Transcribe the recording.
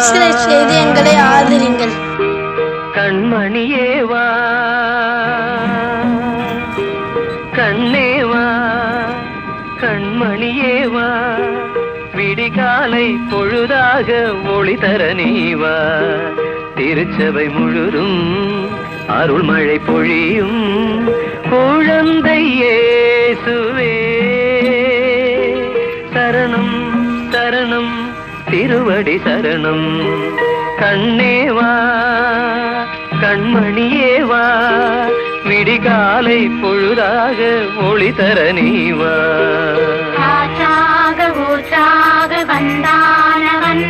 Subscribe செய்து எங்களை ஆதரிங்கள். கண்மணியேவா கண்ணேவா கண்மணியேவா விடிகாலை பொழுதாக ஒளி தர நீவா திருச்சபை முழுதும் அருள்மழை பொழியும் குழந்தை இயேசுவே சரணம் சரணம் திருவடி சரணம் கண்ணேவா கண்மணியேவா விடிகாலை பொழுதாக ஒளி தர நீவா ஊற்றாக வந்தானவன்